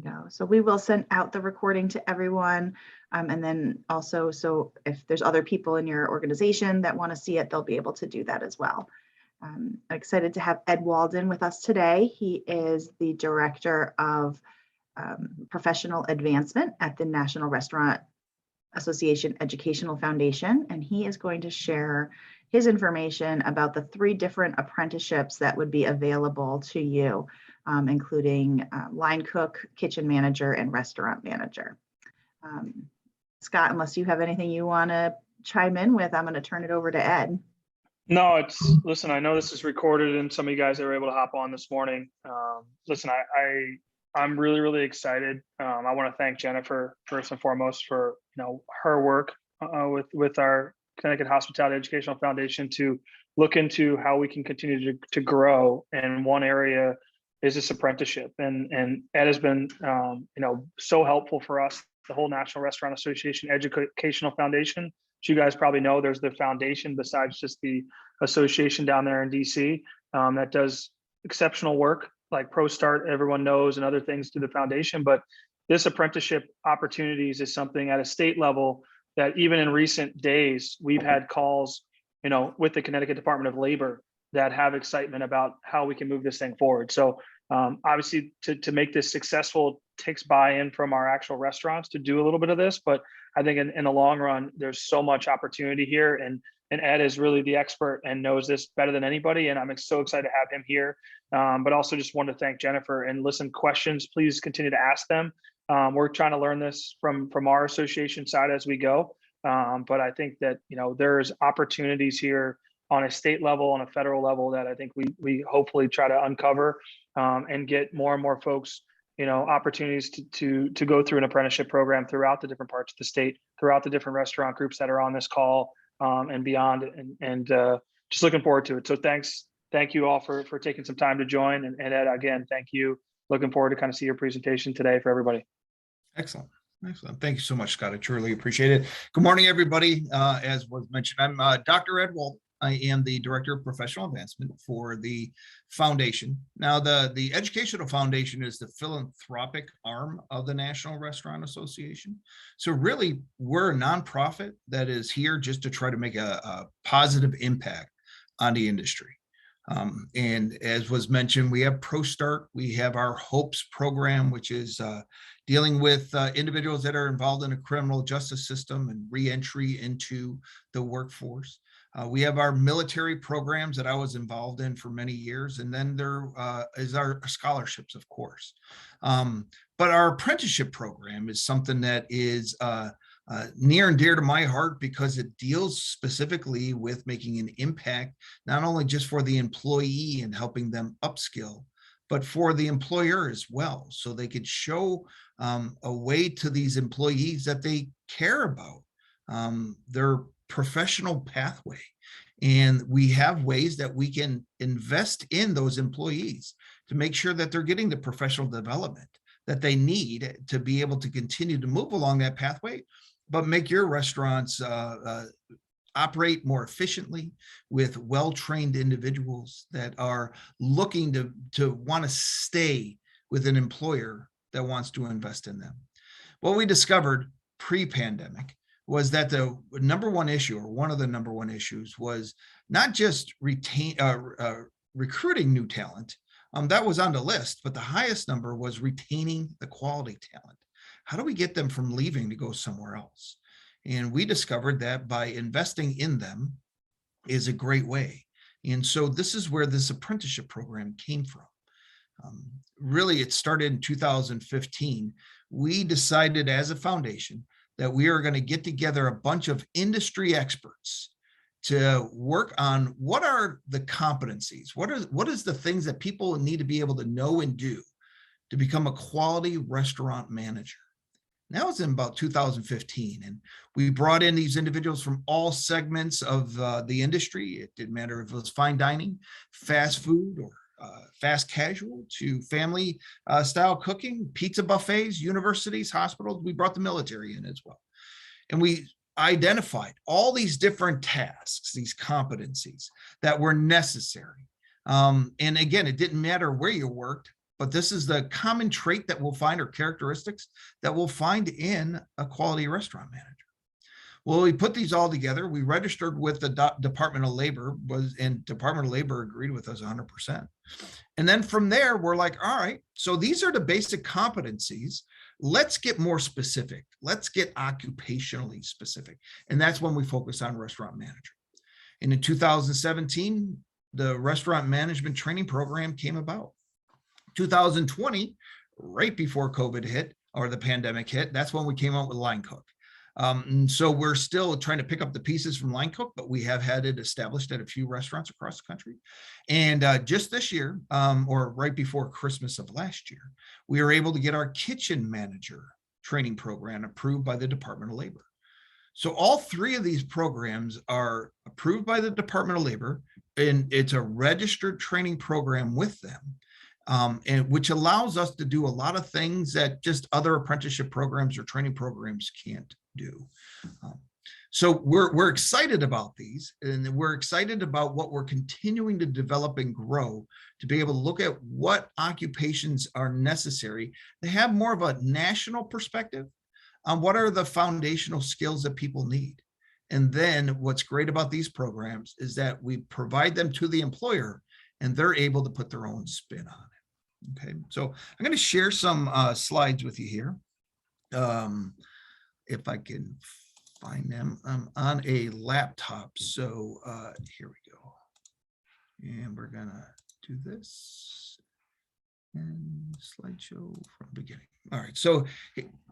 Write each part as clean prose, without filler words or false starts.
Go. So we will send out the recording to everyone. And then also, so if there's other people in your organization that want to see it, they'll be able to do that as well. I'm excited to have Ed Walden with us today. He is the Director of Professional Advancement at the National Restaurant Association Educational Foundation, and he is going to share his information about the 3 different apprenticeships that would be available to you, including line cook, kitchen manager, and restaurant manager. Scott, unless you have anything you want to chime in with, I'm going to turn it over to Ed. No, listen, I know this is recorded and some of you guys that were able to hop on this morning. Listen, I'm really, really excited. I want to thank Jennifer first and foremost for, her work with our Connecticut Hospitality Educational Foundation to look into how we can continue to grow. And one area is this apprenticeship. And Ed has been, so helpful for us, the whole National Restaurant Association Educational Foundation. As you guys probably know, there's the foundation besides just the association down there in DC that does exceptional work like ProStart, everyone knows, and other things through the foundation. But this apprenticeship opportunities is something at a state level that even in recent days, we've had calls, with the Connecticut Department of Labor that have excitement about how we can move this thing forward. So obviously to make this successful takes buy-in from our actual restaurants to do a little bit of this, but I think in the long run, there's so much opportunity here, and Ed is really the expert and knows this better than anybody. And I'm so excited to have him here. But also just want to thank Jennifer, and listen, questions, please continue to ask them. We're trying to learn this from our association side as we go. But I think that, there's opportunities here on a state level, on a federal level, that I think we hopefully try to uncover and get more and more folks, opportunities to go through an apprenticeship program throughout the different parts of the state, throughout the different restaurant groups that are on this call and beyond, and just looking forward to it. So thank you all for taking some time to join, and Ed, again, thank you. Looking forward to kind of see your presentation today for everybody. Excellent. Thank you so much, Scott. I truly appreciate it. Good morning, everybody. As was mentioned, I'm Dr. Ed Walden. I am the Director of Professional Advancement for the foundation. Now, the Educational Foundation is the philanthropic arm of the National Restaurant Association. So really, we're a nonprofit that is here just to try to make a positive impact on the industry. And as was mentioned, we have ProStart, we have our HOPES program, which is dealing with individuals that are involved in the criminal justice system and reentry into the workforce. We have our military programs that I was involved in for many years, and then there is our scholarships, of course. But our apprenticeship program is something that is near and dear to my heart, because it deals specifically with making an impact, not only just for the employee and helping them upskill, but for the employer as well, so they could show a way to these employees that they care about their professional pathway. And we have ways that we can invest in those employees to make sure that they're getting the professional development that they need to be able to continue to move along that pathway, but make your restaurants operate more efficiently with well-trained individuals that are looking to want to stay with an employer that wants to invest in them. What we discovered pre-pandemic was that the number one issue, or one of the number one issues, was not just recruiting new talent. That was on the list, but the highest number was retaining the quality talent. How do we get them from leaving to go somewhere else? And we discovered that by investing in them is a great way. And so this is where this apprenticeship program came from. Really, it started in 2015. We decided as a foundation that we are going to get together a bunch of industry experts to work on what are the competencies, what is the things that people need to be able to know and do to become a quality restaurant manager. That was in about 2015, and we brought in these individuals from all segments of the industry. It didn't matter if it was fine dining, fast food, or fast casual, to family style cooking, pizza buffets, universities, hospitals. We brought the military in as well. And we identified all these different tasks, these competencies that were necessary. And again, it didn't matter where you worked. but this is the common trait that we'll find, or characteristics that we'll find in a quality restaurant manager. Well, we put these all together. We registered with the Department of Labor, and Department of Labor agreed with us 100%. And then from there, we're like, all right, so these are the basic competencies. Let's get more specific. Let's get occupationally specific. And that's when we focus on restaurant manager. And in 2017, the restaurant management training program came about. 2020, right before COVID hit, or the pandemic hit, that's when we came out with Line Cook. And so we're still trying to pick up the pieces from Line Cook, but we have had it established at a few restaurants across the country. And just this year, or right before Christmas of last year, we were able to get our kitchen manager training program approved by the Department of Labor. So all three of these programs are approved by the Department of Labor, and it's a registered training program with them. And which allows us to do a lot of things that just other apprenticeship programs or training programs can't do. So we're excited about these, and we're excited about what we're continuing to develop and grow to be able to look at what occupations are necessary to have more of a national perspective on what are the foundational skills that people need. And then what's great about these programs is that we provide them to the employer, and they're able to put their own spin on it. Okay, so I'm going to share some slides with you here. If I can find them, I'm on a laptop. So here we go. And we're going to do this and slideshow from beginning. All right, so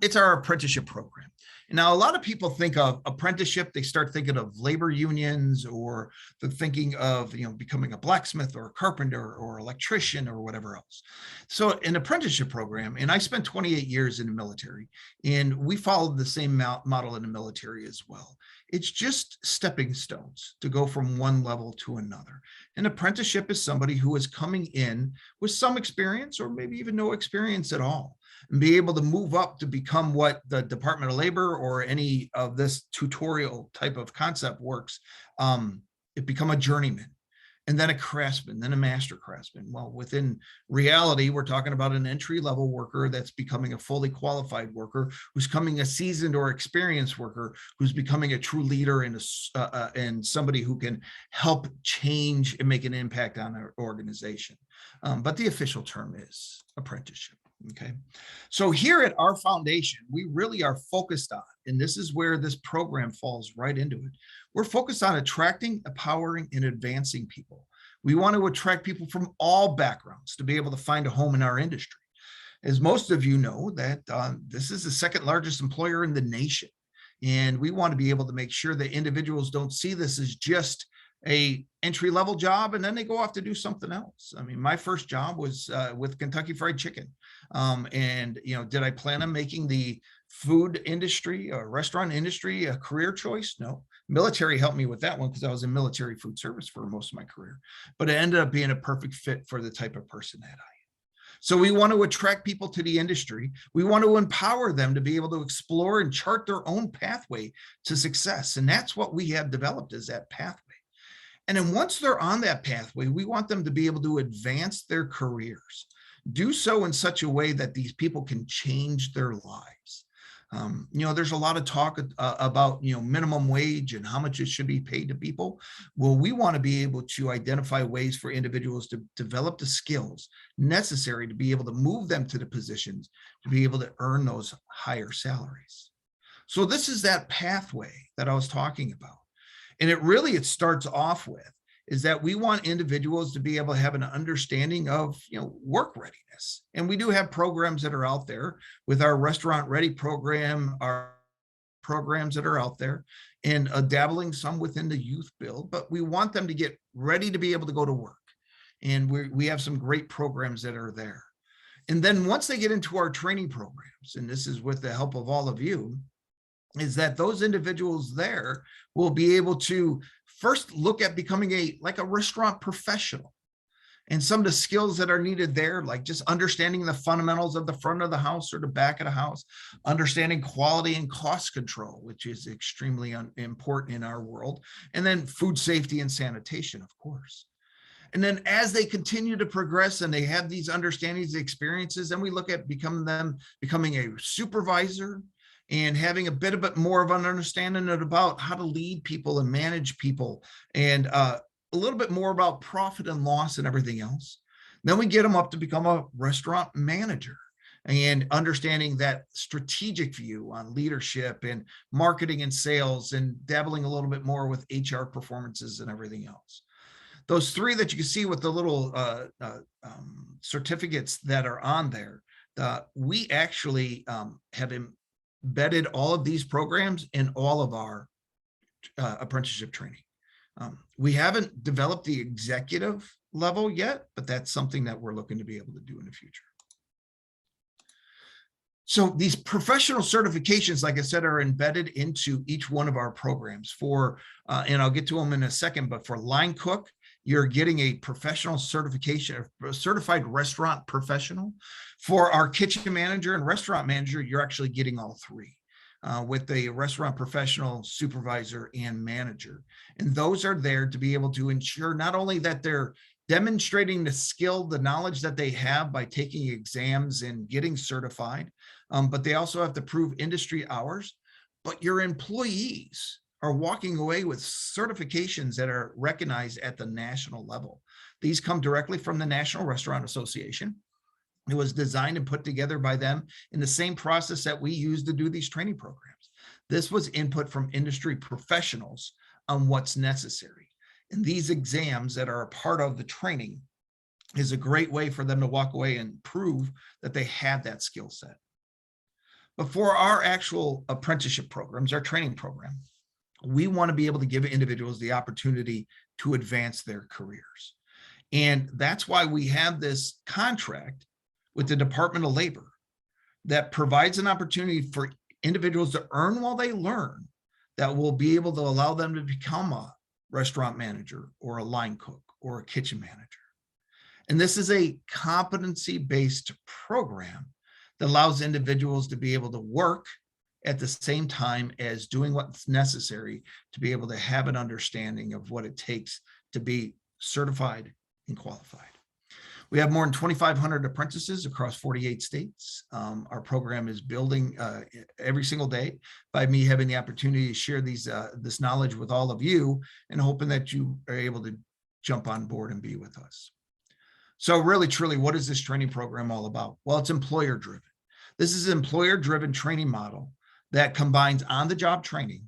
it's our apprenticeship program. Now, a lot of people think of apprenticeship, they start thinking of labor unions, or they're thinking of, becoming a blacksmith or a carpenter or electrician or whatever else. So an apprenticeship program, and I spent 28 years in the military, and we followed the same model in the military as well. It's just stepping stones to go from one level to another. An apprenticeship is somebody who is coming in with some experience, or maybe even no experience at all, and be able to move up to become what the Department of Labor or any of this tutorial type of concept works. It become a journeyman, and then a craftsman, then a master craftsman. Well, within reality, we're talking about an entry-level worker that's becoming a fully qualified worker, who's becoming a seasoned or experienced worker, who's becoming a true leader and somebody who can help change and make an impact on our organization. But the official term is apprenticeship. Okay, so here at our foundation, we really are focused on, and this is where this program falls right into it. We're focused on attracting, empowering, and advancing people. We want to attract people from all backgrounds to be able to find a home in our industry. As most of you know, that this is the second largest employer in the nation. And we want to be able to make sure that individuals don't see this as just a entry-level job and then they go off to do something else. I mean, my first job was with Kentucky Fried Chicken. And, did I plan on making the food industry or restaurant industry a career choice? No. Military helped me with that one because I was in military food service for most of my career, but it ended up being a perfect fit for the type of person that I am. So we want to attract people to the industry. We want to empower them to be able to explore and chart their own pathway to success. And that's what we have developed, is that pathway. And then once they're on that pathway, we want them to be able to advance their careers, do so in such a way that these people can change their lives. There's a lot of talk about, minimum wage and how much it should be paid to people. Well, we want to be able to identify ways for individuals to develop the skills necessary to be able to move them to the positions to be able to earn those higher salaries. So this is that pathway that I was talking about. And it starts off with is that we want individuals to be able to have an understanding of, work readiness. And we do have programs that are out there with our Restaurant Ready program, our programs that are out there, and dabbling some within the youth build, but we want them to get ready to be able to go to work. And we have some great programs that are there. And then once they get into our training programs, and this is with the help of all of you, is that those individuals there will be able to first look at becoming a restaurant professional, and some of the skills that are needed there, like just understanding the fundamentals of the front of the house or the back of the house, understanding quality and cost control, which is extremely important in our world, and then food safety and sanitation, of course. And then as they continue to progress and they have these understandings, experiences, then we look at becoming a supervisor and having a bit more of an understanding about how to lead people and manage people, and a little bit more about profit and loss and everything else. Then we get them up to become a restaurant manager and understanding that strategic view on leadership and marketing and sales, and dabbling a little bit more with HR performances and everything else. Those three that you can see with the little certificates that are on there, we actually have embedded all of these programs in all of our apprenticeship training. We haven't developed the executive level yet, but that's something that we're looking to be able to do in the future. So these professional certifications, like I said, are embedded into each one of our programs for, and I'll get to them in a second, but for line cook, you're getting a professional certification, a certified restaurant professional. For our kitchen manager and restaurant manager, you're actually getting all three with a restaurant professional, supervisor, and manager. And those are there to be able to ensure not only that they're demonstrating the skill, the knowledge that they have by taking exams and getting certified, but they also have to prove industry hours. But your employees are walking away with certifications that are recognized at the national level. These come directly from the National Restaurant Association. It was designed and put together by them in the same process that we use to do these training programs. This was input from industry professionals on what's necessary. And these exams that are a part of the training is a great way for them to walk away and prove that they have that skill set. But for our actual apprenticeship programs, our training program, we want to be able to give individuals the opportunity to advance their careers. And that's why we have this contract with the Department of Labor that provides an opportunity for individuals to earn while they learn, that will be able to allow them to become a restaurant manager or a line cook or a kitchen manager. And this is a competency-based program that allows individuals to be able to work at the same time as doing what's necessary to be able to have an understanding of what it takes to be certified and qualified. We have more than 2,500 apprentices across 48 states. Our program is building every single day by me having the opportunity to share this knowledge with all of you, and hoping that you are able to jump on board and be with us. So really, truly, what is this training program all about? Well, it's employer driven. This is an employer driven training model that combines on-the-job training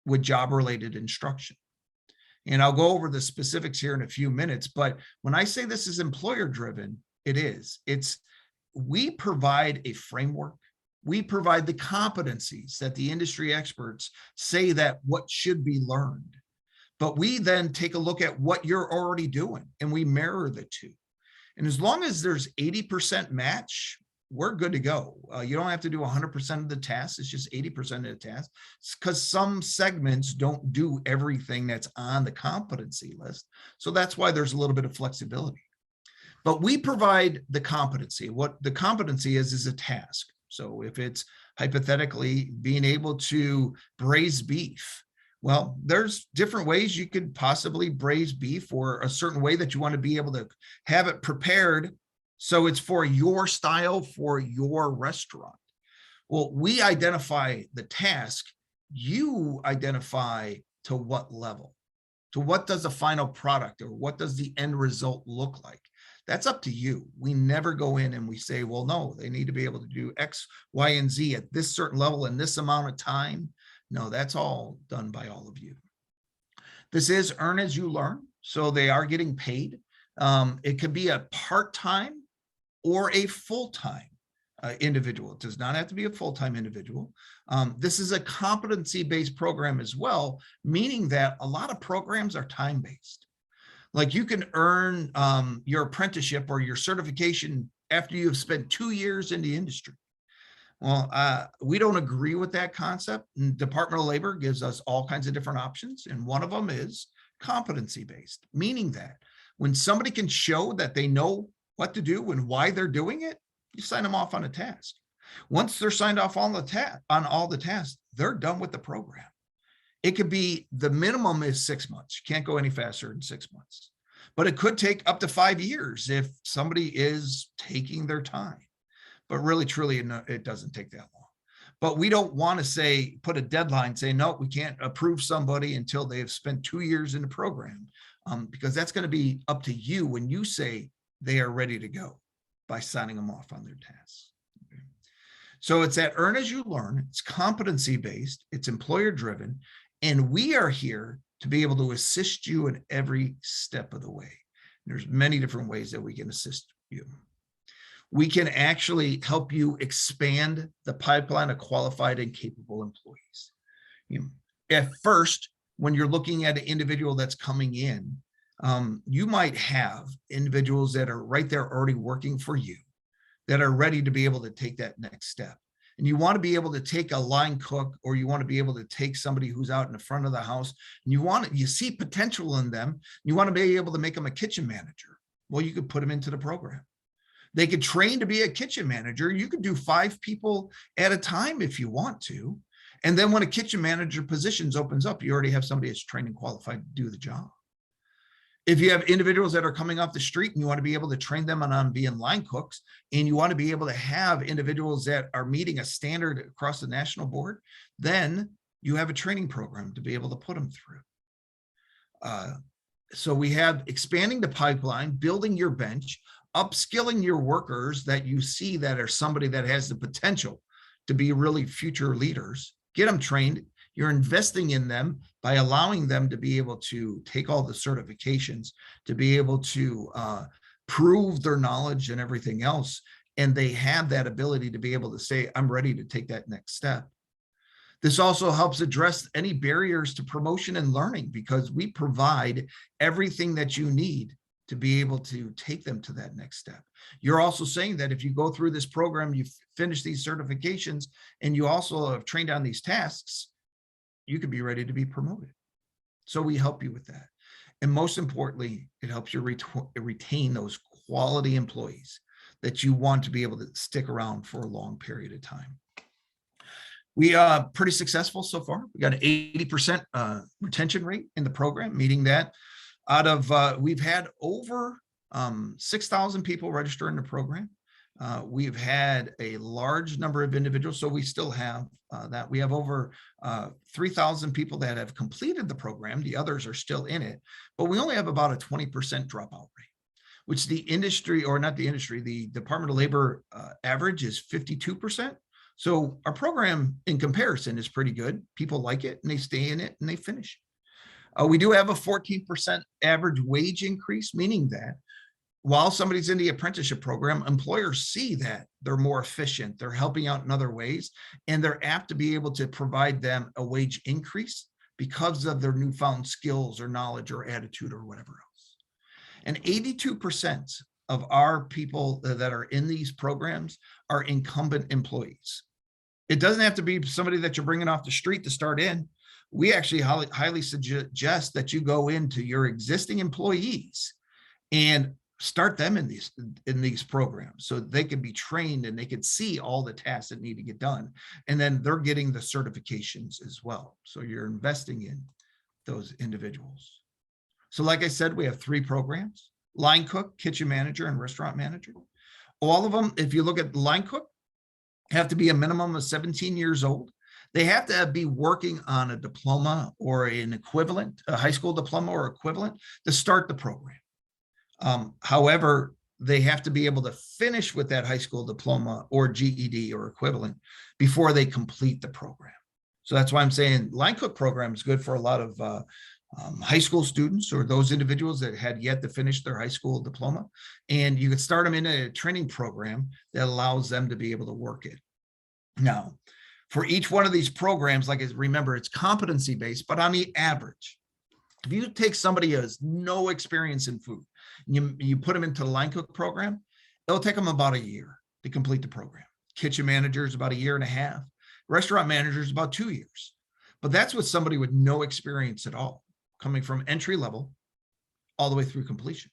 with job-related instruction. And I'll go over the specifics here in a few minutes, but when I say this is employer-driven, it is. We provide a framework. We provide the competencies that the industry experts say that what should be learned. But we then take a look at what you're already doing, and we mirror the two. And as long as there's 80% match, we're good to go. You don't have to do 100% of the tasks. It's just 80% of the tasks, because some segments don't do everything that's on the competency list. So that's why there's a little bit of flexibility. But we provide the competency. What the competency is a task. So if it's hypothetically being able to braise beef, well, there's different ways you could possibly braise beef, or a certain way that you want to be able to have it prepared so it's for your style, for your restaurant. Well, we identify the task. You identify to what level, to what does the final product, or what does the end result look like? That's up to you. We never go in and we say, well, no, they need to be able to do X, Y, and Z at this certain level in this amount of time. No, that's all done by all of you. This is earn as you learn. So they are getting paid. It could be a part-time or a full-time individual. It does not have to be a full-time individual. This is a competency-based program as well, meaning that a lot of programs are time-based. Like you can earn your apprenticeship or your certification after you've spent 2 years in the industry. Well, we don't agree with that concept. And Department of Labor gives us all kinds of different options. And one of them is competency-based, meaning that when somebody can show that they know what to do and why they're doing it, you sign them off on a task. Once they're signed off on all the tasks, they're done with the program. It could be, the minimum is 6 months. You can't go any faster than 6 months. but it could take up to 5 years if somebody is taking their time. But really, truly, it doesn't take that long. But we don't want to say, put a deadline, say, no, we can't approve somebody until they have spent 2 years in the program, because that's going to be up to you when you say they are ready to go by signing them off on their tasks. Okay. So it's that earn as you learn, it's competency-based, it's employer-driven, and we are here to be able to assist you in every step of the way. There's many different ways that we can assist you. We can actually help you expand the pipeline of qualified and capable employees. At first, when you're looking at an individual that's coming in, you might have individuals that are right there already working for you that are ready to be able to take that next step. And you want to be able to take a line cook, or you want to be able to take somebody who's out in the front of the house, and you see potential in them. You want to be able to make them a kitchen manager. Well, you could put them into the program. They could train to be a kitchen manager. You could do 5 people at a time if you want to. And then when a kitchen manager positions opens up, you already have somebody that's trained and qualified to do the job. If you have individuals that are coming off the street and you want to be able to train them on being line cooks, and you want to be able to have individuals that are meeting a standard across the national board, then you have a training program to be able to put them through. So we have expanding the pipeline, building your bench, upskilling your workers that you see that are somebody that has the potential to be really future leaders, get them trained. You're investing in them by allowing them to be able to take all the certifications, to be able to prove their knowledge and everything else. And they have that ability to be able to say, I'm ready to take that next step. This also helps address any barriers to promotion and learning, because we provide everything that you need to be able to take them to that next step. You're also saying that if you go through this program, you finish these certifications, and you also have trained on these tasks, you could be ready to be promoted. So we help you with that. And most importantly, it helps you retain those quality employees that you want to be able to stick around for a long period of time. We are pretty successful so far. We got an 80% retention rate in the program, meaning that out of, we've had over 6,000 people register in the program. We've had a large number of individuals, so we still have that. We have over 3,000 people that have completed the program. The others are still in it, but we only have about a 20% dropout rate, which the industry, or not the industry, the Department of Labor average is 52%. So our program in comparison is pretty good. People like it and they stay in it and they finish. We do have a 14% average wage increase, meaning that while somebody's in the apprenticeship program, employers see that they're more efficient, they're helping out in other ways, and they're apt to be able to provide them a wage increase because of their newfound skills or knowledge or attitude or whatever else. And 82% of our people that are in these programs are incumbent employees. It doesn't have to be somebody that you're bringing off the street to start in. We actually highly suggest that you go into your existing employees and start them in these programs so they can be trained and they can see all the tasks that need to get done. And then they're getting the certifications as well. So you're investing in those individuals. So like I said, we have 3 programs: line cook, kitchen manager, and restaurant manager. All of them, if you look at line cook, have to be a minimum of 17 years old. They have to be working on a diploma or an equivalent, a high school diploma or equivalent, to start the program. However, they have to be able to finish with that high school diploma or GED or equivalent before they complete the program. So that's why I'm saying line cook program is good for a lot of high school students or those individuals that had yet to finish their high school diploma. And you could start them in a training program that allows them to be able to work it. Now, for each one of these programs, like, remember, it's competency based, but on the average, if you take somebody who has no experience in food, and you put them into the line cook program, it'll take them about a year to complete the program. Kitchen manager is about 1.5 years. Restaurant manager is about 2 years. But that's with somebody with no experience at all, coming from entry level all the way through completion.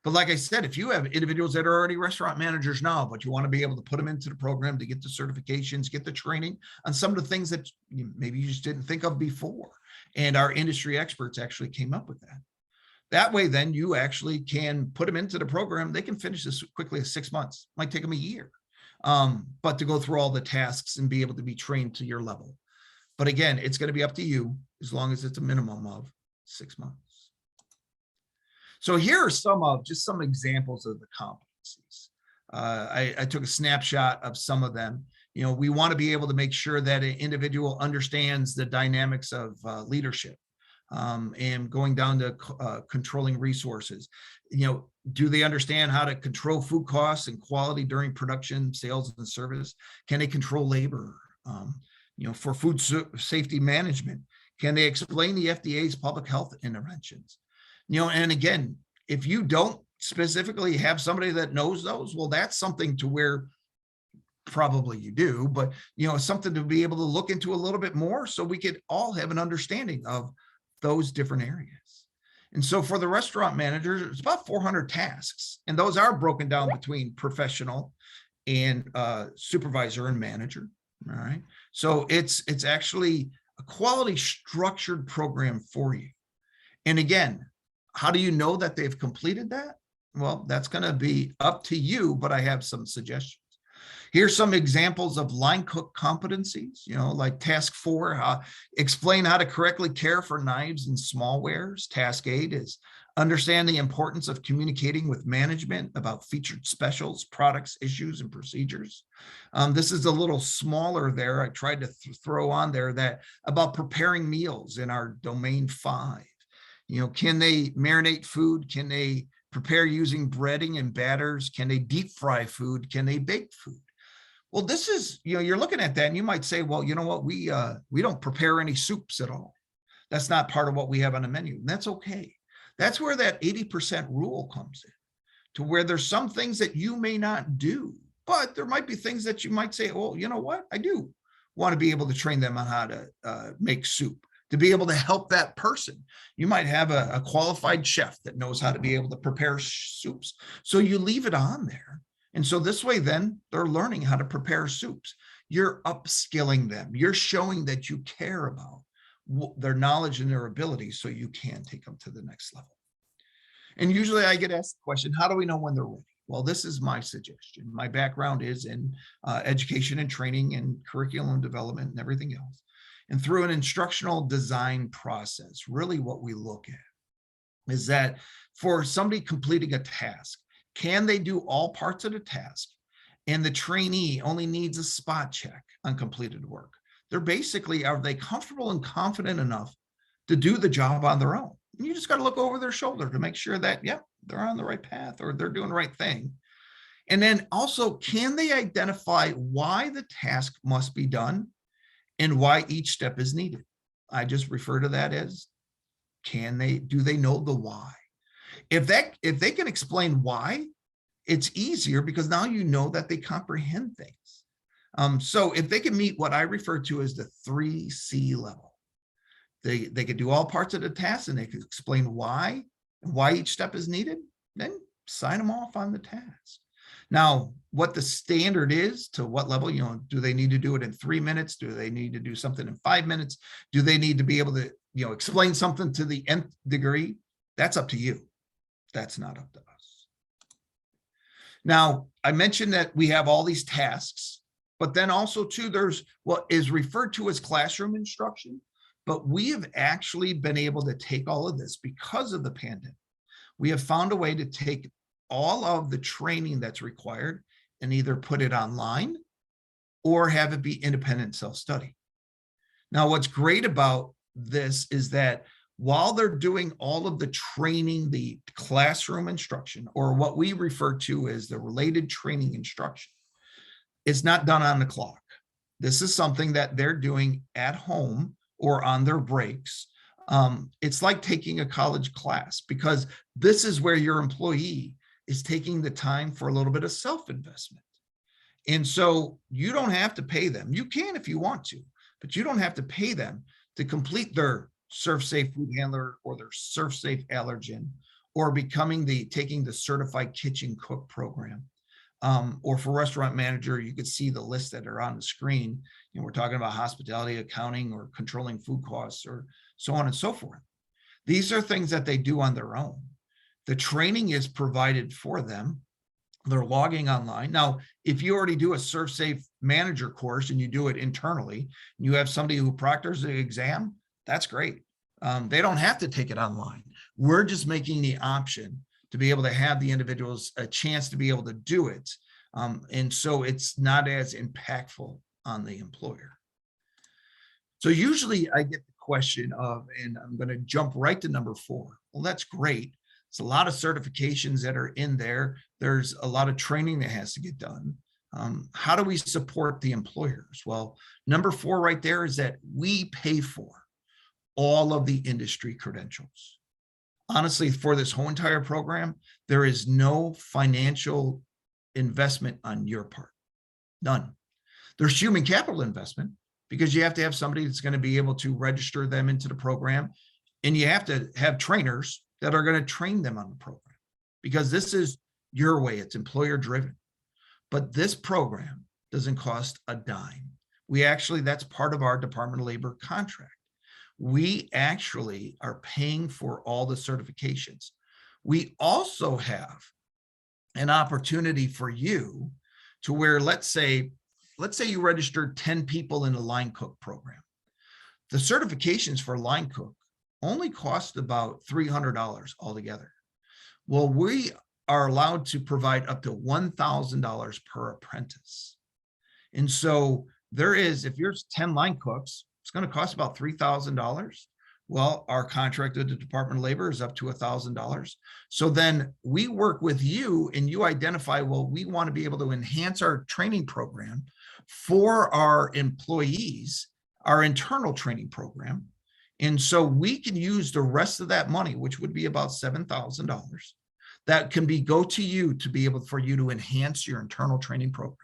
But like I said, if you have individuals that are already restaurant managers now, but you want to be able to put them into the program to get the certifications, get the training on some of the things that maybe you just didn't think of before. And our industry experts actually came up with that. That way, then you actually can put them into the program. They can finish this quickly as 6 months, might take them a year. But to go through all the tasks and be able to be trained to your level. But again, it's going to be up to you as long as it's a minimum of 6 months. So here are some examples of the competencies. I took a snapshot of some of them. You know, we want to be able to make sure that an individual understands the dynamics of leadership, and going down to controlling resources. You know, do they understand how to control food costs and quality during production, sales, and service? Can they control labor? You know, for food safety management, can they explain the FDA's public health interventions? You know, and again, if you don't specifically have somebody that knows those, well, that's something to where probably you do, but you know, something to be able to look into a little bit more so we could all have an understanding of those different areas. And so for the restaurant managers, it's about 400 tasks, and those are broken down between professional and supervisor and manager. All right. So it's actually a quality structured program for you. And again, how do you know that they've completed that? Well, that's going to be up to you, but I have some suggestions. Here's some examples of line cook competencies, you know, like task 4, explain how to correctly care for knives and smallwares. Task 8 is understand the importance of communicating with management about featured specials, products, issues, and procedures. This is a little smaller there. I tried to throw on there that about preparing meals in our domain 5. You know, can they marinate food? Can they prepare using breading and batters? Can they deep fry food? Can they bake food? Well, this is, you know, you're looking at that and you might say, well, you know what, we don't prepare any soups at all. That's not part of what we have on the menu. And that's okay. That's where that 80% rule comes in, to where there's some things that you may not do, but there might be things that you might say, well, you know what, I do want to be able to train them on how to make soup, to be able to help that person. You might have a qualified chef that knows how to be able to prepare soups. So you leave it on there. And so this way, then they're learning how to prepare soups. You're upskilling them. You're showing that you care about their knowledge and their abilities so you can take them to the next level. And usually I get asked the question, how do we know when they're ready? Well, this is my suggestion. My background is in education and training and curriculum development and everything else. And through an instructional design process, really what we look at is that for somebody completing a task, can they do all parts of the task? And the trainee only needs a spot check on completed work. They're basically, are they comfortable and confident enough to do the job on their own? And you just got to look over their shoulder to make sure that, yep, they're on the right path or they're doing the right thing. And then also, can they identify why the task must be done and why each step is needed? I just refer to that as, do they know the why? If they can explain why, it's easier because now you know that they comprehend things. So if they can meet what I refer to as the 3C level, they could do all parts of the task and they could explain why and why each step is needed, then sign them off on the task. Now, what the standard is to what level, you know, do they need to do it in 3 minutes? Do they need to do something in 5 minutes? Do they need to be able to, you know, explain something to the nth degree? That's up to you. That's not up to us. Now, I mentioned that we have all these tasks, but then also too, there's what is referred to as classroom instruction, but we have actually been able to take all of this because of the pandemic. We have found a way to take all of the training that's required and either put it online or have it be independent self-study. Now, what's great about this is that while they're doing all of the training, the classroom instruction, or what we refer to as the related training instruction, it's not done on the clock. This is something that they're doing at home or on their breaks. It's like taking a college class because this is where your employee is taking the time for a little bit of self-investment. And so you don't have to pay them. You can if you want to, but you don't have to pay them to complete their ServSafe food handler or their ServSafe allergen or taking the certified kitchen cook program. Or for restaurant manager, you could see the lists that are on the screen. And we're talking about hospitality, accounting, or controlling food costs, or so on and so forth. These are things that they do on their own. The training is provided for them. They're logging online. Now, if you already do a ServSafe manager course and you do it internally, and you have somebody who proctors the exam, that's great. They don't have to take it online. We're just making the option to be able to have the individuals a chance to be able to do it. And so it's not as impactful on the employer. So usually I get the question of, and I'm going to jump right to number 4. Well, that's great. It's a lot of certifications that are in there. There's a lot of training that has to get done. How do we support the employers? Well, number 4 right there is that we pay for all of the industry credentials. Honestly, for this whole entire program, there is no financial investment on your part. None. There's human capital investment because you have to have somebody that's going to be able to register them into the program. And you have to have trainers that are going to train them on the program, because this is your way. It's employer driven. But this program doesn't cost a dime. We actually, that's part of our Department of Labor contract. We actually are paying for all the certifications. We also have an opportunity for you to where, let's say you registered 10 people in the line cook program. The certifications for line cook only cost about $300 altogether. Well, we are allowed to provide up to $1,000 per apprentice. And so there is, if you're 10 line cooks, it's going to cost about $3,000. Well, our contract with the Department of Labor is up to $1,000. So then we work with you and you identify, well, we want to be able to enhance our training program for our employees, our internal training program. And so we can use the rest of that money, which would be about $7,000, that can go to you to be able for you to enhance your internal training program.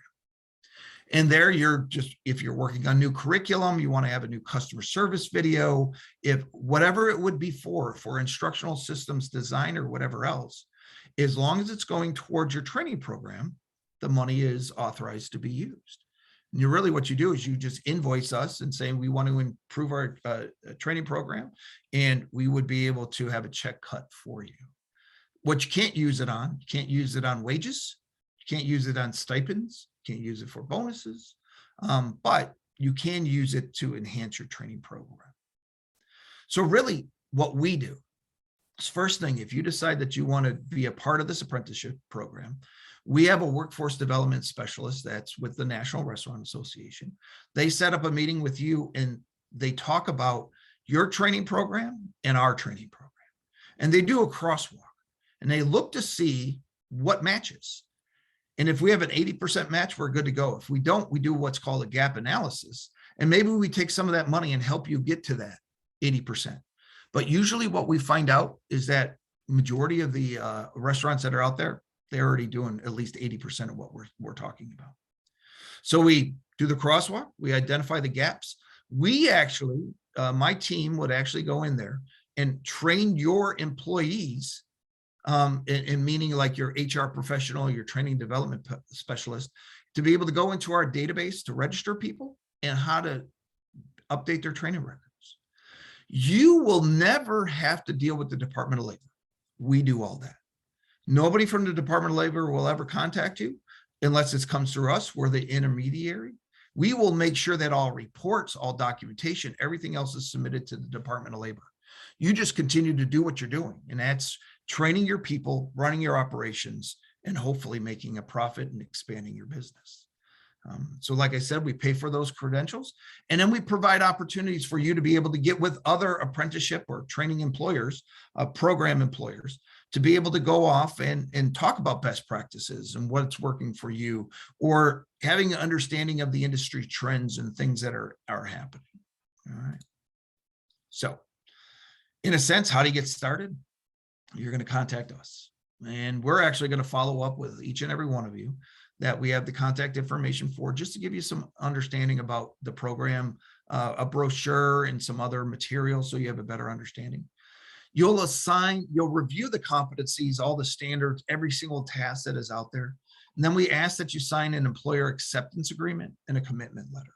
And there you're just, if you're working on new curriculum, you want to have a new customer service video, if whatever it would be for instructional systems design or whatever else, as long as it's going towards your training program, the money is authorized to be used. And you really, what you do is you just invoice us and say, we want to improve our training program, and we would be able to have a check cut for you. What you can't use it on, you can't use it on wages, you can't use it on stipends, you can't use it for bonuses, but you can use it to enhance your training program. So really what we do is, first thing, if you decide that you want to be a part of this apprenticeship program, we have a workforce development specialist that's with the National Restaurant Association. They set up a meeting with you and they talk about your training program and our training program. And they do a crosswalk and they look to see what matches. And if we have an 80% match, we're good to go. If we don't, we do what's called a gap analysis. And maybe we take some of that money and help you get to that 80%. But usually what we find out is that majority of the restaurants that are out there, they're already doing at least 80% of what we're talking about. So we do the crosswalk, we identify the gaps. We actually, my team would actually go in there and train your employees, in meaning like your HR professional, your training development specialist, to be able to go into our database to register people and how to update their training records. You will never have to deal with the Department of Labor. We do all that. Nobody from the Department of Labor will ever contact you unless it comes through us. We're the intermediary. We will make sure that all reports, all documentation, everything else is submitted to the Department of Labor. You just continue to do what you're doing, and that's training your people, running your operations, and hopefully making a profit and expanding your business. So like I said, we pay for those credentials, and then we provide opportunities for you to be able to get with other apprenticeship or training employers, program employers, to be able to go off and talk about best practices and what's working for you, or having an understanding of the industry trends and things that are happening. All right. So in a sense, how do you get started? You're going to contact us, and we're actually going to follow up with each and every one of you that we have the contact information for, just to give you some understanding about the program, a brochure and some other materials so you have a better understanding. You'll review the competencies, all the standards, every single task that is out there. And then we ask that you sign an employer acceptance agreement and a commitment letter.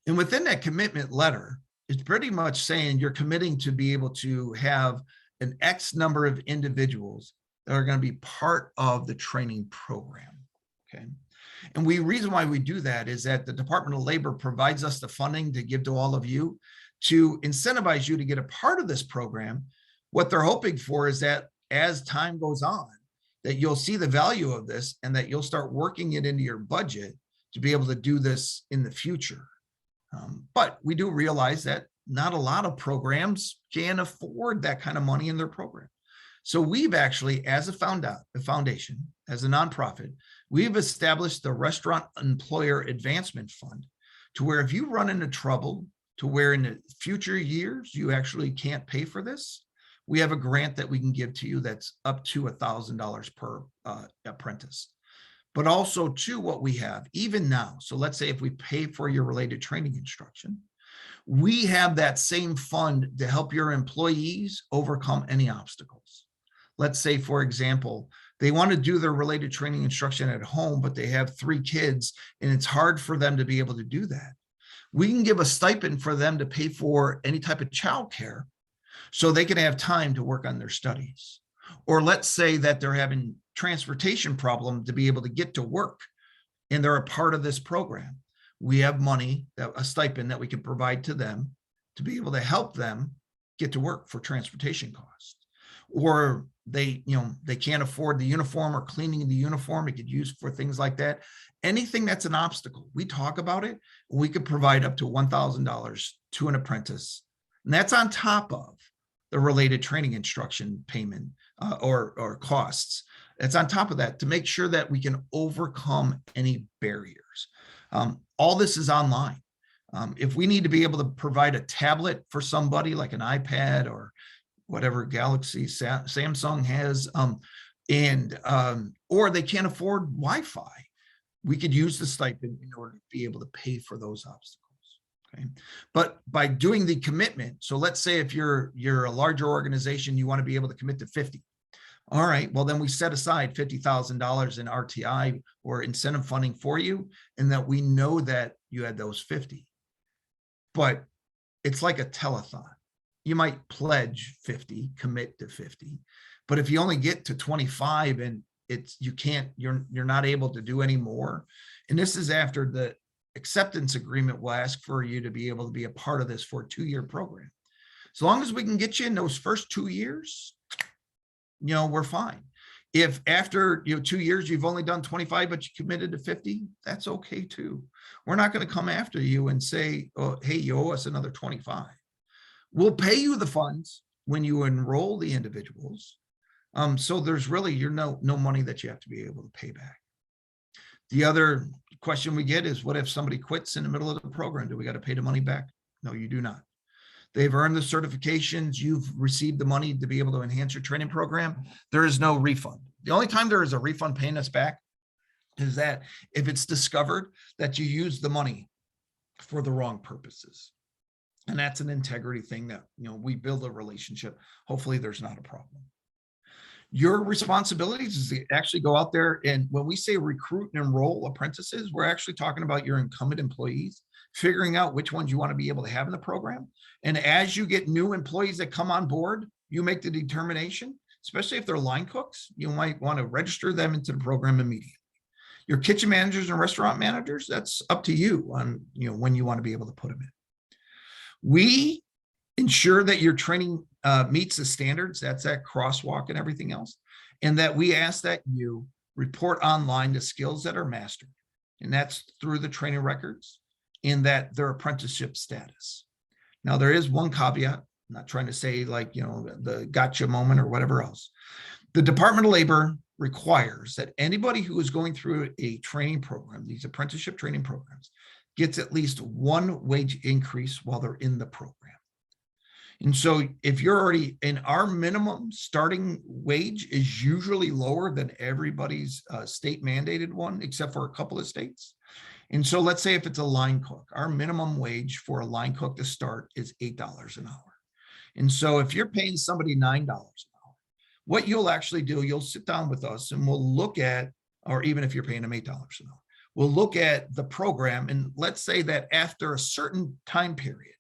And within that commitment letter it's pretty much saying you're committing to be able to have an X number of individuals that are going to be part of the training program. Okay. And reason why we do that is that the Department of Labor provides us the funding to give to all of you to incentivize you to get a part of this program. What they're hoping for is that as time goes on, that you'll see the value of this and that you'll start working it into your budget to be able to do this in the future. But we do realize that not a lot of programs can afford that kind of money in their program. So we've actually, as a foundation, as a nonprofit, we've established the Restaurant Employer Advancement Fund to where if you run into trouble to where in the future years you actually can't pay for this, we have a grant that we can give to you that's up to $1,000 per apprentice. But also too, what we have even now, so let's say if we pay for your related training instruction, we have that same fund to help your employees overcome any obstacles. Let's say, for example, they want to do their related training instruction at home, but they have 3 kids and it's hard for them to be able to do that. We can give a stipend for them to pay for any type of childcare so they can have time to work on their studies. Or let's say that they're having transportation problem to be able to get to work and they're a part of this program. We have money, a stipend that we can provide to them to be able to help them get to work for transportation costs. Or they can't afford the uniform or cleaning the uniform. It could use for things like that. Anything that's an obstacle, we talk about it. We could provide up to $1,000 to an apprentice. And that's on top of the related training instruction payment or costs. It's on top of that to make sure that we can overcome any barriers. All this is online. If we need to be able to provide a tablet for somebody like an iPad or whatever Galaxy Samsung has, or they can't afford Wi-Fi, we could use the stipend in order to be able to pay for those obstacles. Okay. But by doing the commitment, so let's say if you're a larger organization, you want to be able to commit to 50. All right, well, then we set aside $50,000 in RTI or incentive funding for you, and that we know that you had those 50. But it's like a telethon. You might pledge 50, commit to 50, but if you only get to 25 and you're not able to do any more. And this is after the acceptance agreement will ask for you to be able to be a part of this for a 2-year program. As long as we can get you in those first 2 years, we're fine. If after 2 years, you've only done 25, but you committed to 50, that's okay too. We're not going to come after you and say, oh, hey, you owe us another 25. We'll pay you the funds when you enroll the individuals. So there's really no money that you have to be able to pay back. The other question we get is, what if somebody quits in the middle of the program? Do we got to pay the money back? No, you do not. They've earned the certifications. You've received the money to be able to enhance your training program. There is no refund. The only time there is a refund paying us back is that if it's discovered that you use the money for the wrong purposes. And that's an integrity thing that, we build a relationship. Hopefully there's not a problem. Your responsibilities is to actually go out there, and when we say recruit and enroll apprentices, we're actually talking about your incumbent employees, figuring out which ones you want to be able to have in the program. And as you get new employees that come on board, you make the determination, especially if they're line cooks, you might want to register them into the program immediately. Your kitchen managers and restaurant managers, that's up to you on, when you want to be able to put them in. We ensure that your training meets the standards, that's that crosswalk and everything else, and that we ask that you report online the skills that are mastered, and that's through the training records in that their apprenticeship status. Now, there is one caveat. I'm not trying to say the gotcha moment or whatever else. The Department of Labor requires that anybody who is going through a training program, these apprenticeship training programs, gets at least 1 wage increase while they're in the program. And so if you're already in, our minimum starting wage is usually lower than everybody's state mandated one, except for a couple of states. And so let's say if it's a line cook, our minimum wage for a line cook to start is $8 an hour. And so if you're paying somebody $9 an hour, what you'll actually do, you'll sit down with us and we'll look at, or even if you're paying them $8 an hour, we'll look at the program. And let's say that after a certain time period,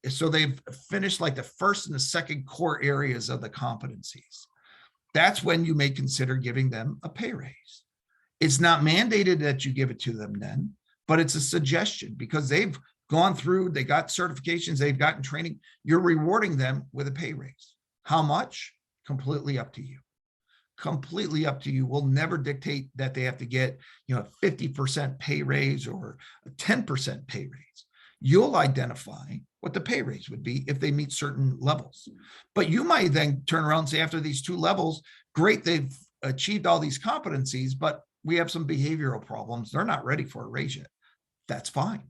so they've finished like the first and the second core areas of the competencies, that's when you may consider giving them a pay raise. It's not mandated that you give it to them then, but it's a suggestion because they've gone through, they got certifications, they've gotten training. You're rewarding them with a pay raise. How much? Completely up to you. Completely up to you. We'll never dictate that they have to get, 50% pay raise or a 10% pay raise. You'll identify what the pay raise would be if they meet certain levels. But you might then turn around and say, after these 2 levels, great, they've achieved all these competencies, but we have some behavioral problems. They're not ready for a raise yet. That's fine.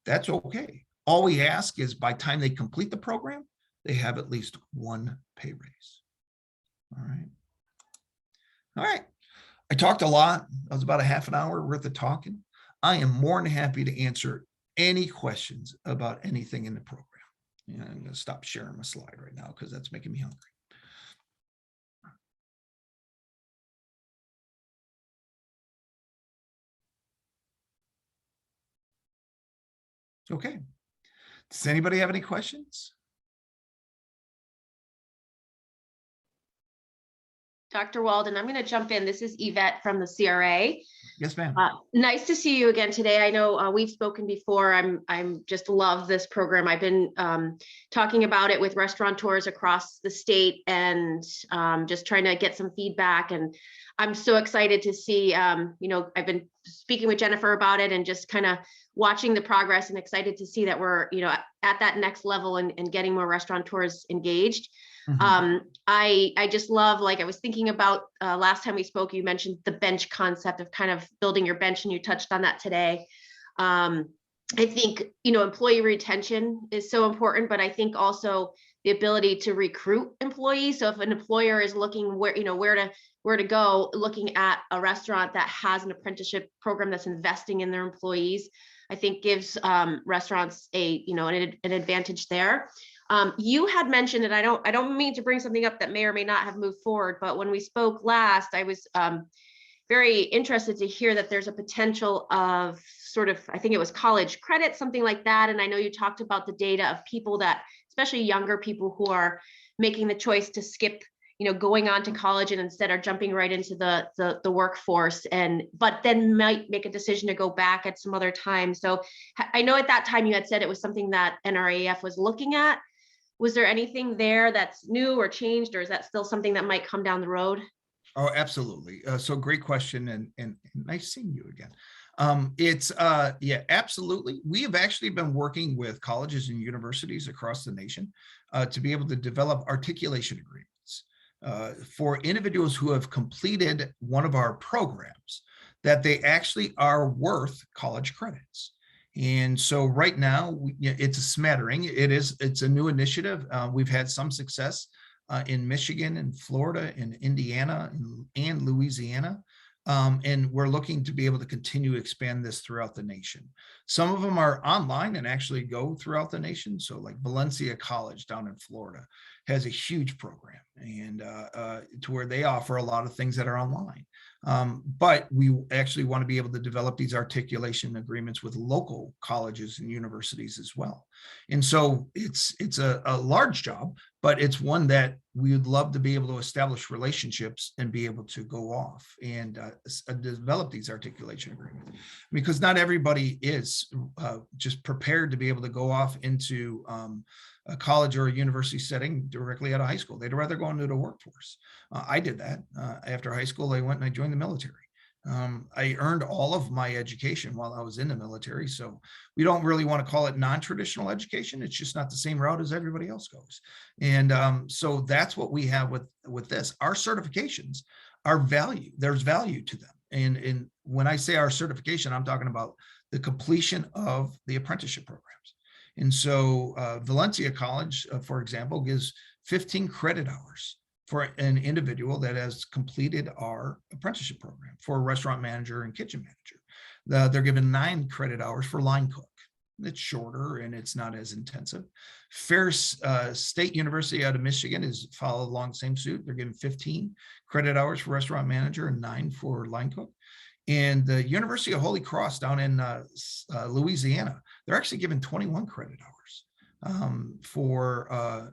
That's okay. All we ask is by the time they complete the program, they have at least 1 pay raise. All right. All right. I talked a lot. That was about a half an hour worth of talking. I am more than happy to answer any questions about anything in the program. And I'm going to stop sharing my slide right now because that's making me hungry. Okay. Does anybody have any questions? Dr. Walden, I'm going to jump in. This is Yvette from the CRA. Yes, ma'am. Nice to see you again today. I know we've spoken before. I'm just love this program. I've been talking about it with restaurateurs across the state and just trying to get some feedback. And I'm so excited to see, I've been speaking with Jennifer about it and just kind of watching the progress and excited to see that we're, at that next level and getting more restaurateurs engaged. Mm-hmm. I just love, like I was thinking about last time we spoke, you mentioned the bench concept of kind of building your bench, and you touched on that today. I think, employee retention is so important, but I think also the ability to recruit employees. So if an employer is looking where to go, looking at a restaurant that has an apprenticeship program that's investing in their employees, I think gives restaurants an advantage there. You had mentioned, and I don't mean to bring something up that may or may not have moved forward, but when we spoke last, I was very interested to hear that there's a potential of sort of, I think it was college credit, something like that. And I know you talked about the data of people that, especially younger people who are making the choice to skip, going on to college and instead are jumping right into the workforce, but then might make a decision to go back at some other time. So I know at that time you had said it was something that NRAEF was looking at. Was there anything there that's new or changed, or is that still something that might come down the road? Oh, absolutely. So great question, and nice seeing you again. Yeah, absolutely. We have actually been working with colleges and universities across the nation to be able to develop articulation agreements for individuals who have completed one of our programs, that they actually are worth college credits. And so right now, it's a smattering. It's a new initiative. We've had some success in Michigan and Florida and Indiana and Louisiana. And we're looking to be able to continue to expand this throughout the nation. Some of them are online and actually go throughout the nation. So like Valencia College down in Florida has a huge program, and to where they offer a lot of things that are online. But we actually want to be able to develop these articulation agreements with local colleges and universities as well. And so it's a large job, but it's one that we would love to be able to establish relationships and be able to go off and develop these articulation agreements, because not everybody is just prepared to be able to go off into a college or a university setting directly out of high school. They'd rather go into the workforce. I did that. After high school, I went and I joined the military. I earned all of my education while I was in the military. So we don't really want to call it non-traditional education. It's just not the same route as everybody else goes. And so that's what we have with this. Our certifications are value. There's value to them. And when I say our certification, I'm talking about the completion of the apprenticeship programs. And so Valencia College, for example, gives 15 credit hours for an individual that has completed our apprenticeship program for a restaurant manager and kitchen manager. They're given 9 credit hours for line cook. It's shorter and it's not as intensive. Ferris State University out of Michigan is followed along the same suit. They're given 15 credit hours for restaurant manager and 9 for line cook. And the University of Holy Cross down in Louisiana, they're actually given 21 credit hours for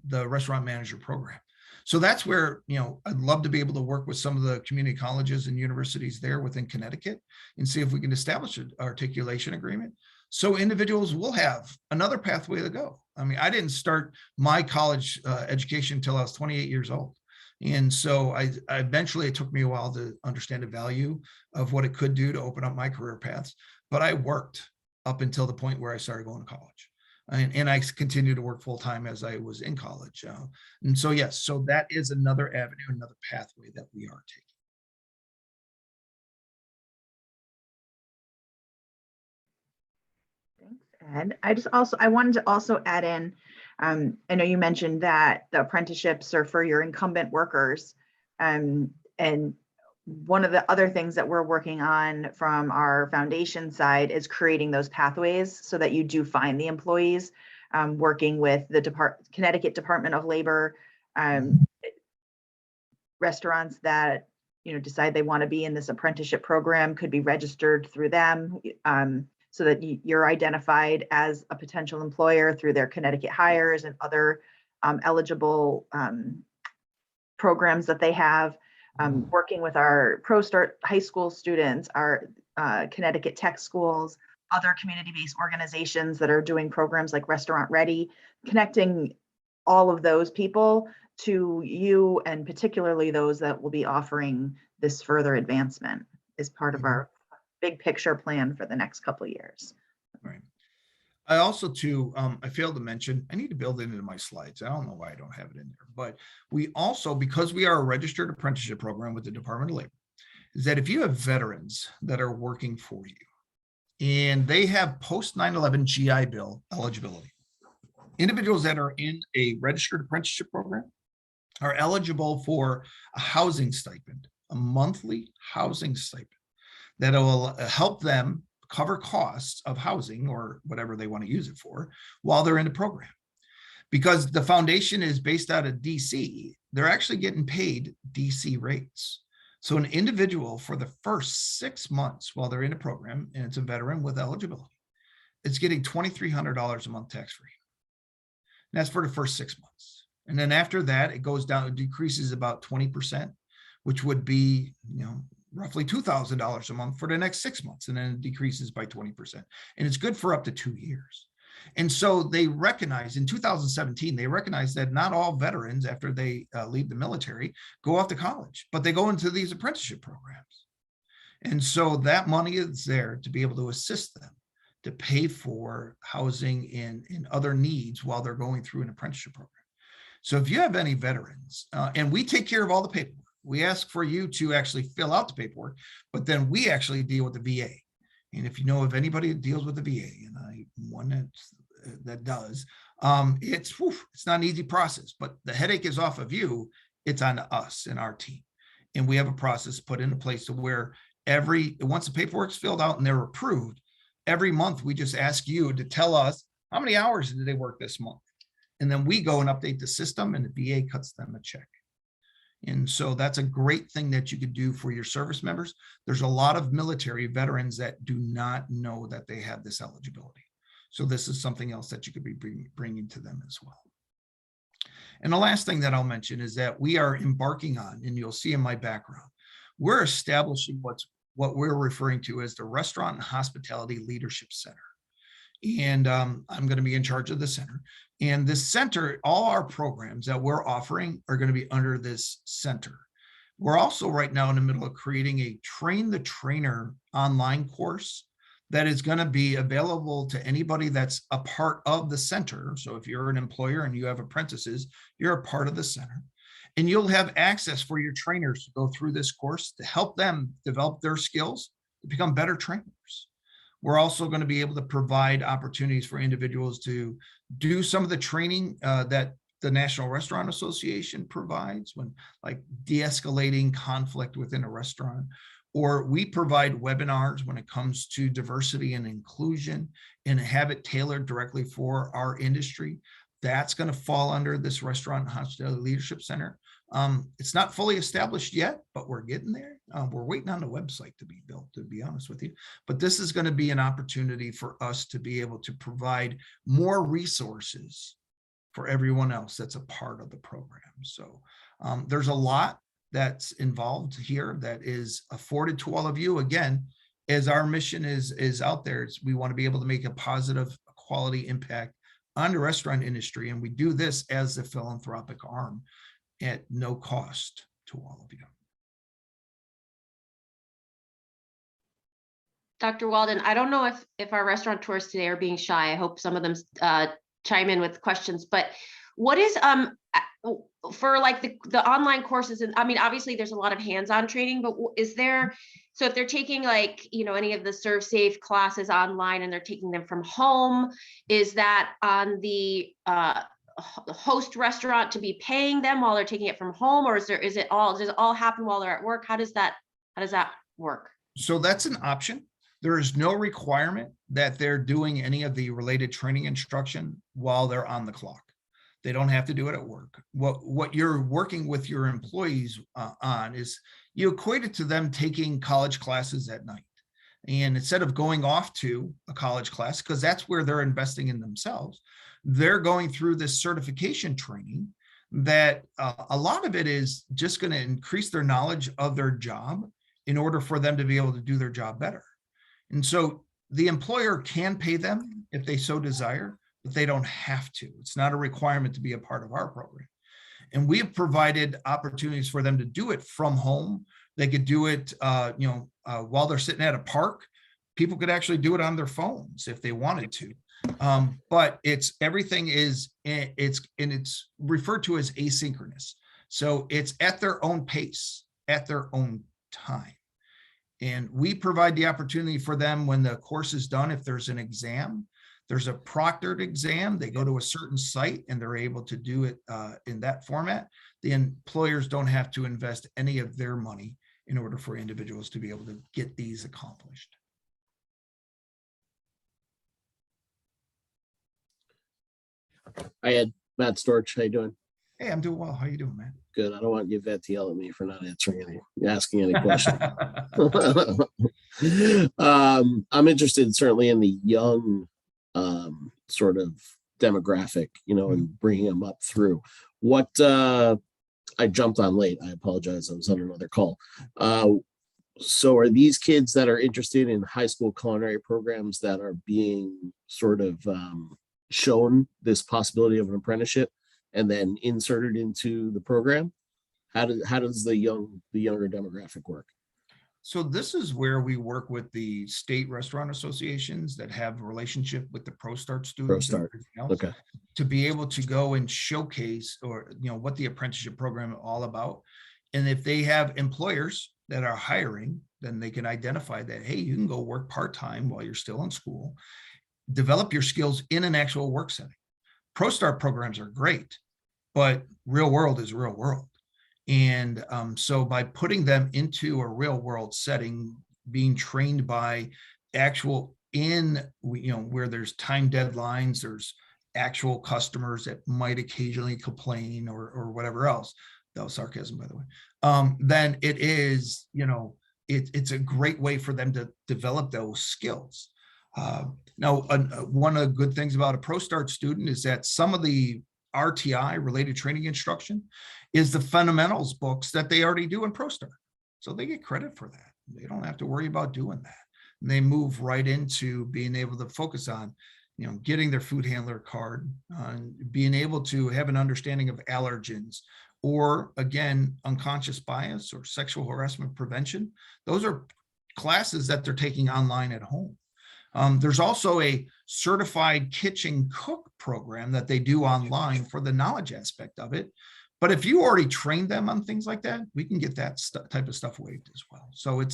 the restaurant manager program. So that's where, I'd love to be able to work with some of the community colleges and universities there within Connecticut and see if we can establish an articulation agreement. So individuals will have another pathway to go. I mean, I didn't start my college education until I was 28 years old. And so I eventually, it took me a while to understand the value of what it could do to open up my career paths. But I worked up until the point where I started going to college. And I continue to work full time as I was in college. And so, yes, so that is another avenue, another pathway that we are taking. Thanks, Ed. I wanted to also add in, I know you mentioned that the apprenticeships are for your incumbent workers. And one of the other things that we're working on from our foundation side is creating those pathways so that you do find the employees, working with the Connecticut Department of Labor, restaurants that decide they want to be in this apprenticeship program could be registered through them, so that you're identified as a potential employer through their Connecticut Hires and other eligible programs that they have. Working with our ProStart high school students, our Connecticut Tech schools, other community-based organizations that are doing programs like Restaurant Ready, connecting all of those people to you, and particularly those that will be offering this further advancement is part of our big picture plan for the next couple of years. Right. I also too, I failed to mention, I need to build it into my slides. I don't know why I don't have it in there, but we also, because we are a registered apprenticeship program with the Department of Labor, is that if you have veterans that are working for you and they have post 9/11 GI Bill eligibility, individuals that are in a registered apprenticeship program are eligible for a housing stipend, a monthly housing stipend that will help them cover costs of housing or whatever they want to use it for while they're in the program. Because the foundation is based out of DC, they're actually getting paid DC rates. So an individual for the first 6 months while they're in a program, and it's a veteran with eligibility, it's getting $2,300 a month tax-free. And that's for the first 6 months. And then after that, it goes down, it decreases about 20%, which would be, roughly $2,000 a month for the next 6 months, and then it decreases by 20%. And it's good for up to 2 years. And so they recognize in 2017, they recognize that not all veterans, after they leave the military, go off to college, but they go into these apprenticeship programs. And so that money is there to be able to assist them to pay for housing and other needs while they're going through an apprenticeship program. So if you have any veterans, and we take care of all the paperwork, we ask for you to actually fill out the paperwork, but then we actually deal with the VA. And if you know of anybody that deals with the VA, and one that does, it's not an easy process, but the headache is off of you. It's on us and our team. And we have a process put into place to where once the paperwork's filled out and they're approved, every month we just ask you to tell us how many hours did they work this month. And then we go and update the system, and the VA cuts them a check. And so that's a great thing that you could do for your service members. There's a lot of military veterans that do not know that they have this eligibility. So this is something else that you could be bringing to them as well. And the last thing that I'll mention is that we are embarking on, and you'll see in my background, we're establishing what we're referring to as the Restaurant and Hospitality Leadership Center. And I'm going to be in charge of the center. And this center, all our programs that we're offering are going to be under this center. We're also right now in the middle of creating a Train the Trainer online course that is going to be available to anybody that's a part of the center. So if you're an employer and you have apprentices, you're a part of the center. And you'll have access for your trainers to go through this course to help them develop their skills to become better trainers. We're also going to be able to provide opportunities for individuals to do some of the training that the National Restaurant Association provides, when like de-escalating conflict within a restaurant, or we provide webinars when it comes to diversity and inclusion and have it tailored directly for our industry. That's going to fall under this Restaurant and Hospitality Leadership Center, It's not fully established yet, but we're getting there. We're waiting on the website to be built, to be honest with you. But this is going to be an opportunity for us to be able to provide more resources for everyone else that's a part of the program. So there's a lot that's involved here that is afforded to all of you. Again, as our mission is out there, we want to be able to make a positive quality impact on the restaurant industry. And we do this as the philanthropic arm at no cost to all of you. Dr. Walden, I don't know if our restaurateurs today are being shy. I hope some of them chime in with questions, but what is for like the online courses, and I mean, obviously there's a lot of hands-on training, but is there, so if they're taking like, you know, any of the Serve Safe classes online and they're taking them from home, is that on the host restaurant to be paying them while they're taking it from home, or does it all happen while they're at work? How does that work? So that's an option. There is no requirement that they're doing any of the related training instruction while they're on the clock. They don't have to do it at work. What you're working with your employees on is you equate it to them taking college classes at night. And instead of going off to a college class, because that's where they're investing in themselves, they're going through this certification training that a lot of it is just going to increase their knowledge of their job in order for them to be able to do their job better. And so the employer can pay them if they so desire, but they don't have to. It's not a requirement to be a part of our program. And we have provided opportunities for them to do it from home. They could do it, while they're sitting at a park. People could actually do it on their phones if they wanted to. But it's referred to as asynchronous. So it's at their own pace, at their own time. And we provide the opportunity for them when the course is done. If there's an exam, there's a proctored exam, they go to a certain site and they're able to do it in that format. The employers don't have to invest any of their money in order for individuals to be able to get these accomplished. I had Matt Storch. How you doing? Hey, I'm doing well. How you doing, man? Good. I don't want Yvette to yell at me for not asking any questions. I'm interested certainly in the young sort of demographic, and bringing them up through. What I jumped on late. I apologize. I was on another call. So are these kids that are interested in high school culinary programs that are being sort of shown this possibility of an apprenticeship and then inserted into the program? How does the younger demographic work? So this is where we work with the state restaurant associations that have a relationship with the ProStart students. ProStart. Okay. To be able to go and showcase what the apprenticeship program is all about. And if they have employers that are hiring, then they can identify that, hey, you can go work part-time while you're still in school, develop your skills in an actual work setting. ProStart programs are great, but real world is real world. And so by putting them into a real world setting, being trained by actual where there's time deadlines, there's actual customers that might occasionally complain or whatever else. That was sarcasm, by the way. Then it is, it's a great way for them to develop those skills. Now, one of the good things about a ProStart student is that some of the RTI related training instruction is the fundamentals books that they already do in ProStart. So they get credit for that. They don't have to worry about doing that. And they move right into being able to focus on, getting their food handler card, being able to have an understanding of allergens, or again, unconscious bias or sexual harassment prevention. Those are classes that they're taking online at home. There's also a certified kitchen cook program that they do online for the knowledge aspect of it. But if you already trained them on things like that, we can get that type of stuff waived as well. So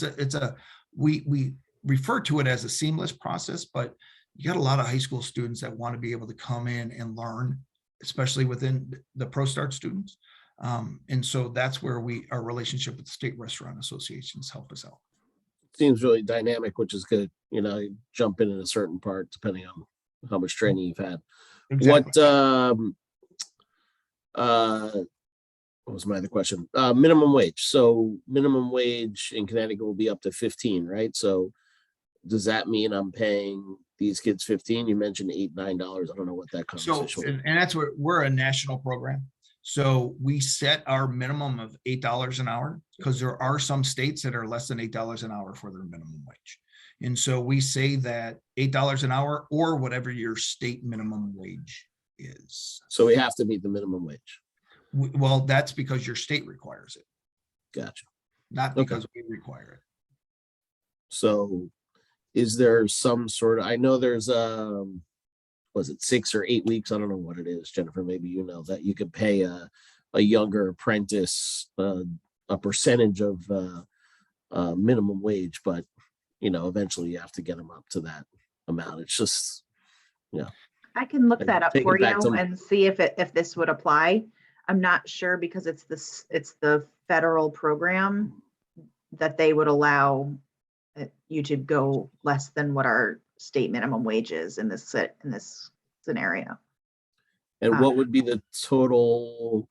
we refer to it as a seamless process, but you got a lot of high school students that want to be able to come in and learn, especially within the ProStart students. And so that's where our relationship with the state restaurant associations help us out. Seems really dynamic, which is good. You jump in a certain part depending on how much training you've had. Exactly. what was my other question? Minimum wage. So minimum wage in Connecticut will be up to 15, right? So does that mean I'm paying these kids 15? You mentioned $8, $9. I don't know what that So, conversation was. and that's what, we're a national program. So we set our minimum of $8 an hour because there are some states that are less than $8 an hour for their minimum wage. And so we say that $8 an hour or whatever your state minimum wage is. So we have to meet the minimum wage. Well, that's because your state requires it, Gotcha. not Okay. because we require it. So is there some sort of, I know there's was it 6 or 8 weeks? I don't know what it is, Jennifer, maybe you know, that you could pay a younger apprentice a percentage of minimum wage, but you know, eventually you have to get them up to that amount. It's just, I can look And that up take it for back you to- and see if this would apply. I'm not sure because it's the federal program that they would allow you to go less than what our state minimum wage is in this scenario. and what would be the total,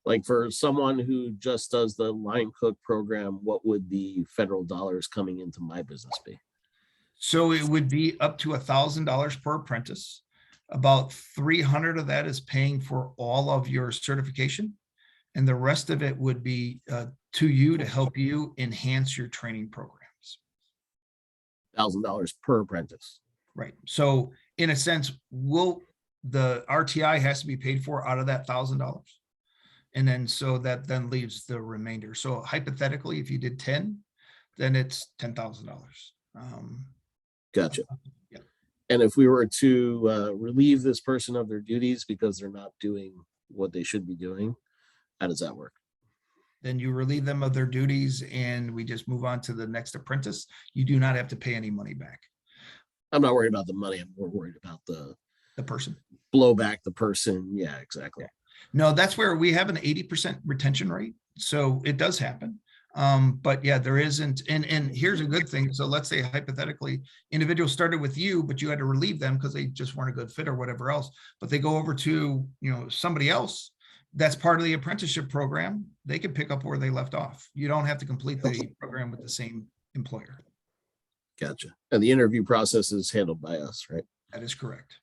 like for someone who just does the line cook program, what would the federal dollars coming into my business be? So it would be up to $1,000 per apprentice. About 300 of that is paying for all of your certification. And the rest of it would be to you to help you enhance your training programs. $1,000 per apprentice. Right. So in a sense, the RTI has to be paid for out of that $1,000. And then so that then leaves the remainder. So hypothetically, if you did 10, then it's $10,000. Gotcha. Yeah. And if we were to relieve this person of their duties because they're not doing what they should be doing, how does that work? Then you relieve them of their duties and we just move on to the next apprentice. You do not have to pay any money back. I'm not worried about the money. I'm more worried about the person. blow back the person. Yeah, exactly. Yeah. No, that's where we have an 80% retention rate. So it does happen. But yeah, there isn't. And here's a good thing. So let's say hypothetically, individuals started with you, but you had to relieve them because they just weren't a good fit or whatever else. But they go over to, somebody else that's part of the apprenticeship program. They can pick up where they left off. You don't have to complete the program with the same employer. Gotcha. And the interview process is handled by us, right? That is correct.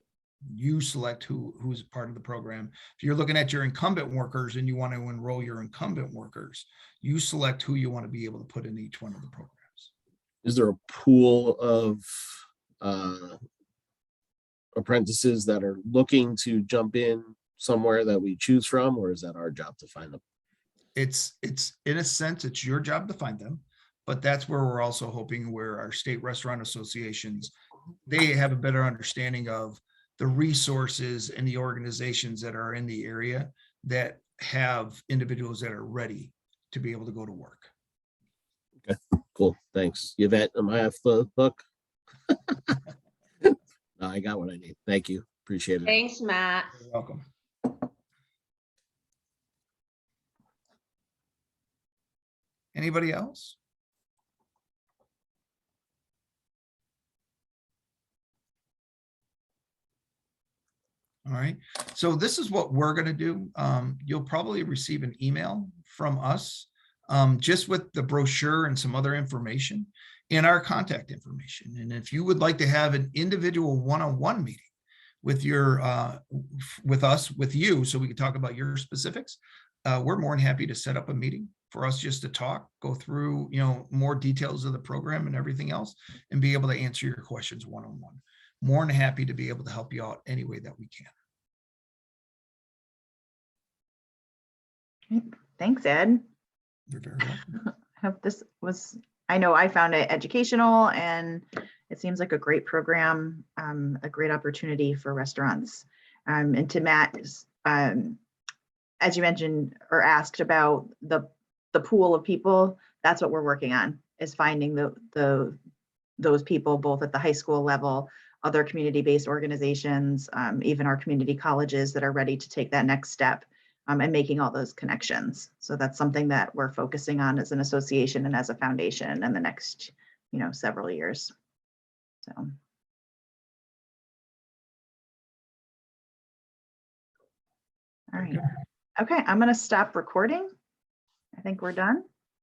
You select who's part of the program. If you're looking at your incumbent workers and you want to enroll your incumbent workers, you select who you want to be able to put in each one of the programs. Is there a pool of apprentices that are looking to jump in somewhere that we choose from, or is that our job to find them? It's in a sense, it's your job to find them, but that's where we're also hoping where our state restaurant associations, they have a better understanding of the resources and the organizations that are in the area that have individuals that are ready to be able to go to work. Okay, cool. Thanks. Yvette, am I off the hook? No, I got what I need. Thank you. Appreciate it. Thanks, Matt. You're welcome. Anybody else? All right, so this is what we're going to do. You'll probably receive an email from us just with the brochure and some other information and our contact information. And if you would like to have an individual one-on-one meeting with with you, so we can talk about your specifics, we're more than happy to set up a meeting for us just to talk, go through, more details of the program and everything else, and be able to answer your questions one-on-one. More than happy to be able to help you out any way that we can. Thanks, Ed. You're very welcome. I know I found it educational and it seems like a great program, a great opportunity for restaurants. And to Matt, as you mentioned or asked about the pool of people, that's what we're working on, is finding those people both at the high school level, other community-based organizations, even our community colleges that are ready to take that next step, and making all those connections. So that's something that we're focusing on as an association and as a foundation in the next, several years. So. All right. Okay, I'm going to stop recording. I think we're done.